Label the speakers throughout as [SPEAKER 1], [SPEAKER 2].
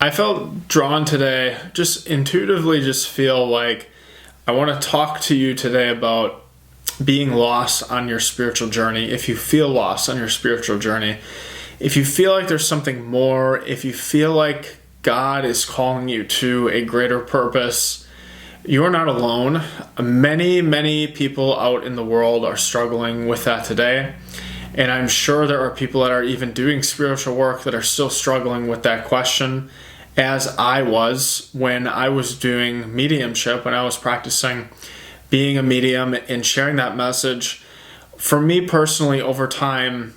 [SPEAKER 1] I felt drawn today, just intuitively just feel like I want to talk to you today about being lost on your spiritual journey. If you feel lost on your spiritual journey, if you feel like there's something more, if you feel like God is calling you to a greater purpose, you're not alone. Many people out in the world are struggling with that today. And I'm sure there are people that are even doing spiritual work that are still struggling with that question, as I was when I was doing mediumship, when I was practicing being a medium and sharing that message. For me personally, over time,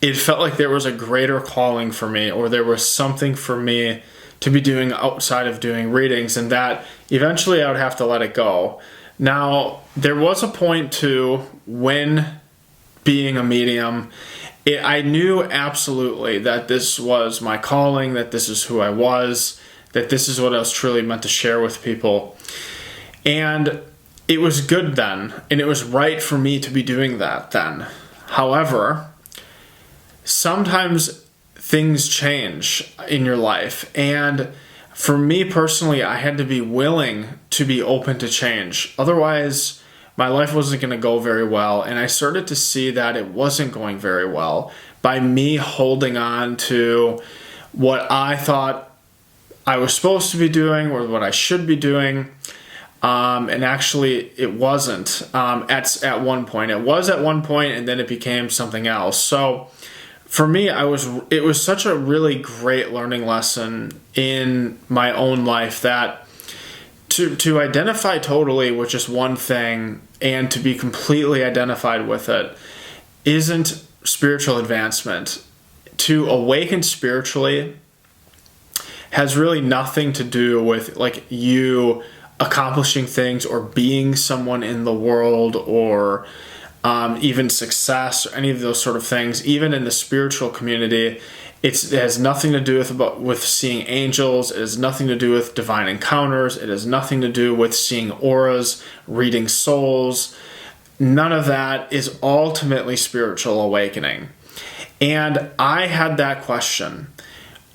[SPEAKER 1] it felt like there was a greater calling for me, or there was something for me to be doing outside of doing readings, and that eventually I would have to let it go. Now, there was a point too when being a medium, I knew absolutely that this was my calling, that this is who I was, that this is what I was truly meant to share with people. And it was good then, and it was right for me to be doing that then. However, sometimes things change in your life, and for me personally, I had to be willing to be open to change. Otherwise, my life wasn't going to go very well, and I started to see that it wasn't going very well by me holding on to what I thought I was supposed to be doing or what I should be doing, and actually it wasn't at one point. It was at one point, and then it became something else. So for me, it was such a really great learning lesson in my own life that to identify totally with just one thing and to be completely identified with it isn't spiritual advancement. To awaken spiritually has really nothing to do with like you accomplishing things or being someone in the world or even success or any of those sort of things. Even in the spiritual community, it has nothing to do with seeing angels. It has nothing to do with divine encounters. It has nothing to do with seeing auras, reading souls. None of that is ultimately spiritual awakening. And I had that question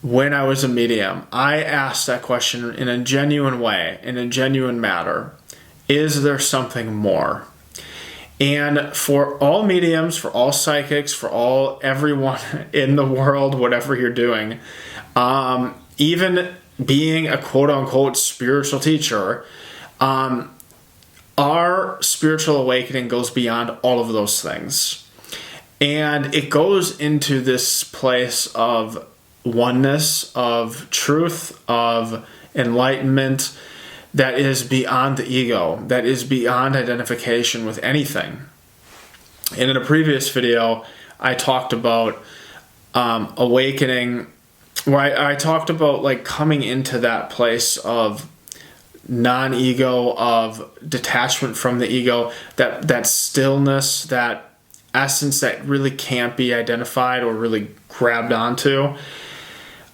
[SPEAKER 1] when I was a medium. I asked that question in a genuine way, in a genuine matter. Is there something more? And for all mediums, for all psychics, for everyone in the world, whatever you're doing, even being a quote-unquote spiritual teacher, our spiritual awakening goes beyond all of those things. And it goes into this place of oneness, of truth, of enlightenment, that is beyond the ego, that is beyond identification with anything. And in a previous video, I talked about awakening, where I talked about like coming into that place of non-ego, of detachment from the ego, that stillness, that essence that really can't be identified or really grabbed onto.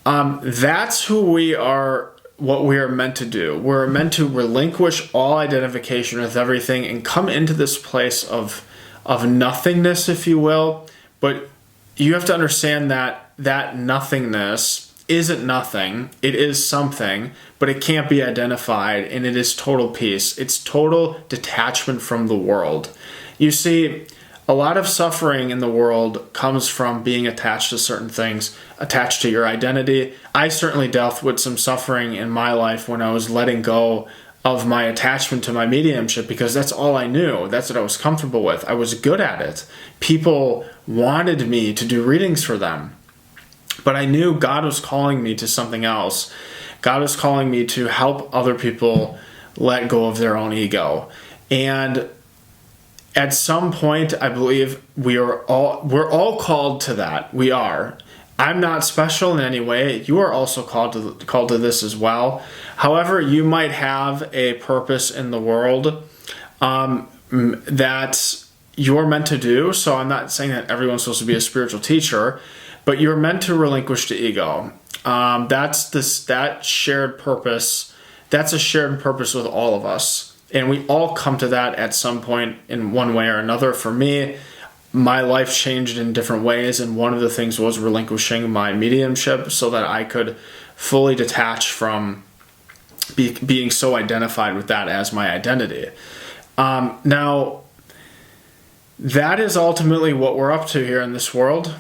[SPEAKER 1] That's who we are. What we are meant to do. We're meant to relinquish all identification with everything and come into this place of nothingness, if you will. But you have to understand that nothingness isn't nothing. It is something, but it can't be identified, and it is total peace. It's total detachment from the world. You see, a lot of suffering in the world comes from being attached to certain things, attached to your identity. I certainly dealt with some suffering in my life when I was letting go of my attachment to my mediumship, because that's all I knew. That's what I was comfortable with. I was good at it. People wanted me to do readings for them. But I knew God was calling me to something else. God was calling me to help other people let go of their own ego. And at some point, I believe we're all called to that. We are. I'm not special in any way. You are also called to this as well. However, you might have a purpose in the world that you're meant to do. So I'm not saying that everyone's supposed to be a spiritual teacher, but you're meant to relinquish the ego. That shared purpose. That's a shared purpose with all of us. And we all come to that at some point in one way or another. For me, my life changed in different ways, and one of the things was relinquishing my mediumship so that I could fully detach from being so identified with that as my identity. Now, that is ultimately what we're up to here in this world.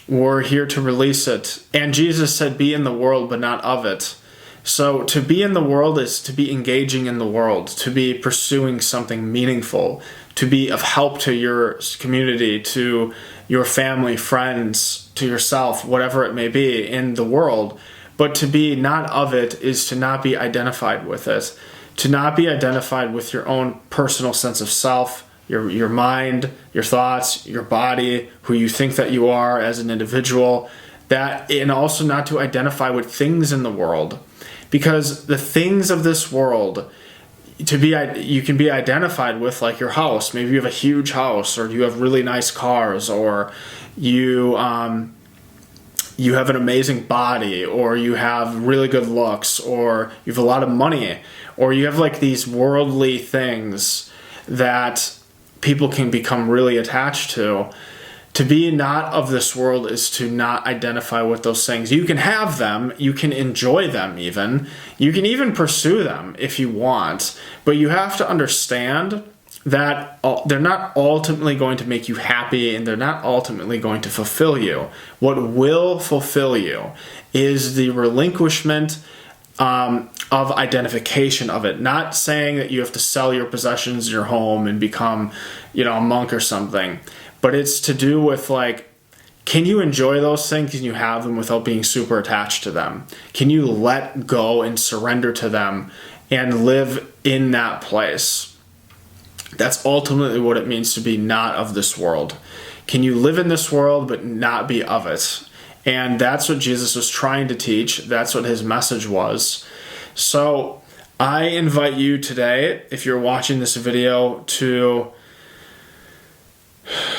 [SPEAKER 1] We're here to release it. And Jesus said, be in the world, but not of it. So to be in the world is to be engaging in the world, to be pursuing something meaningful, to be of help to your community, to your family, friends, to yourself, whatever it may be in the world. But to be not of it is to not be identified with it, to not be identified with your own personal sense of self, your mind, your thoughts, your body, who you think that you are as an individual, and also not to identify with things in the world. Because the things of this world, you can be identified with, like your house. Maybe you have a huge house, or you have really nice cars, or you have an amazing body, or you have really good looks, or you have a lot of money, or you have like these worldly things that people can become really attached to. To be not of this world is to not identify with those things. You can have them, you can enjoy them even, you can even pursue them if you want, but you have to understand that they're not ultimately going to make you happy, and they're not ultimately going to fulfill you. What will fulfill you is the relinquishment of identification of it. Not saying that you have to sell your possessions in your home and become, a monk or something. But it's to do with, like, can you enjoy those things? Can you have them without being super attached to them? Can you let go and surrender to them and live in that place? That's ultimately what it means to be not of this world. Can you live in this world but not be of it? And that's what Jesus was trying to teach. That's what his message was. So I invite you today, if you're watching this video, to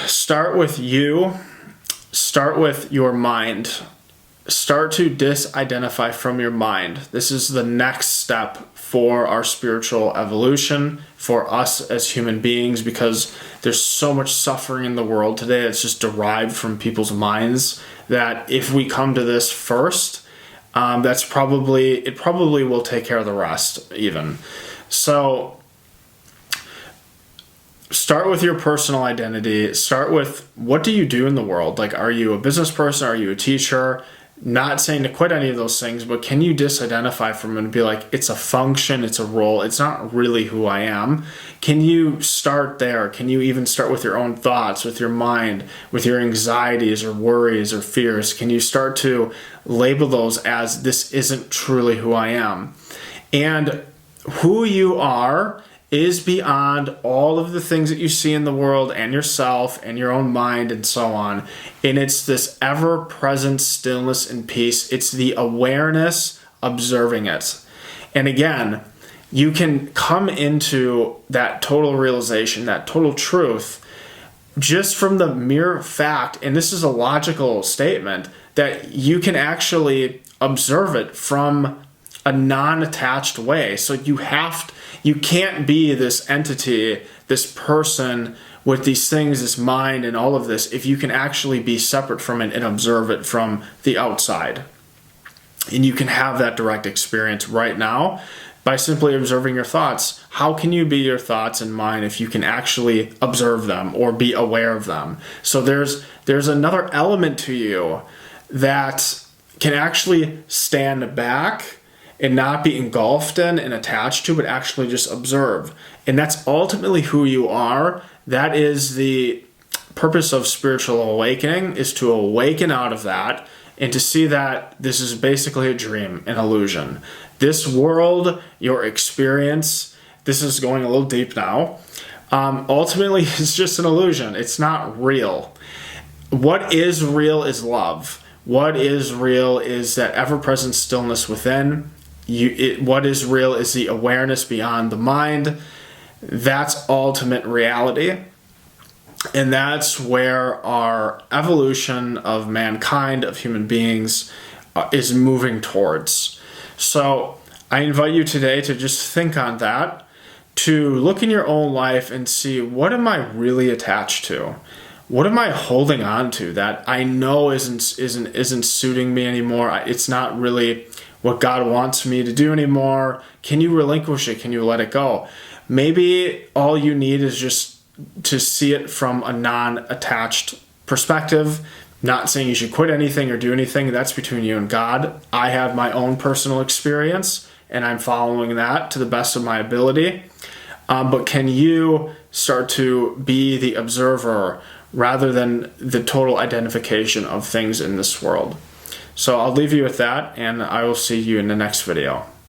[SPEAKER 1] start with you, start with your mind. Start to disidentify from your mind. This is the next step for our spiritual evolution, for us as human beings, because there's so much suffering in the world today that's just derived from people's minds, that if we come to this first, it probably will take care of the rest even. So start with your personal identity. Start with, what do you do in the world? Like, are you a business person? Are you a teacher? Not saying to quit any of those things, but can you disidentify from it and be like, it's a function, it's a role, it's not really who I am? Can you start there? Can you even start with your own thoughts, with your mind, with your anxieties or worries or fears? Can you start to label those as, this isn't truly who I am? And who you are is beyond all of the things that you see in the world and yourself and your own mind and so on. And it's this ever-present stillness and peace. It's the awareness observing it. And again, you can come into that total realization, that total truth, just from the mere fact, and this is a logical statement, that you can actually observe it from a non-attached way. So you can't be this entity, this person with these things, this mind and all of this, if you can actually be separate from it and observe it from the outside. And you can have that direct experience right now by simply observing your thoughts. How can you be your thoughts and mind if you can actually observe them or be aware of them? So there's another element to you that can actually stand back and not be engulfed in and attached to, but actually just observe. And that's ultimately who you are. That is the purpose of spiritual awakening, is to awaken out of that and to see that this is basically a dream, an illusion. This world, your experience, this is going a little deep now, ultimately it's just an illusion. It's not real. What is real is love. What is real is that ever-present stillness within. What is real is the awareness beyond the mind. That's ultimate reality. And that's where our evolution of mankind, of human beings, is moving towards. So I invite you today to just think on that, to look in your own life and see, what am I really attached to? What am I holding on to that I know isn't suiting me anymore? It's not really what God wants me to do anymore? Can you relinquish it? Can you let it go? Maybe all you need is just to see it from a non-attached perspective. Not saying you should quit anything or do anything. That's between you and God. I have my own personal experience, and I'm following that to the best of my ability. But can you start to be the observer rather than the total identification of things in this world? So I'll leave you with that, and I will see you in the next video.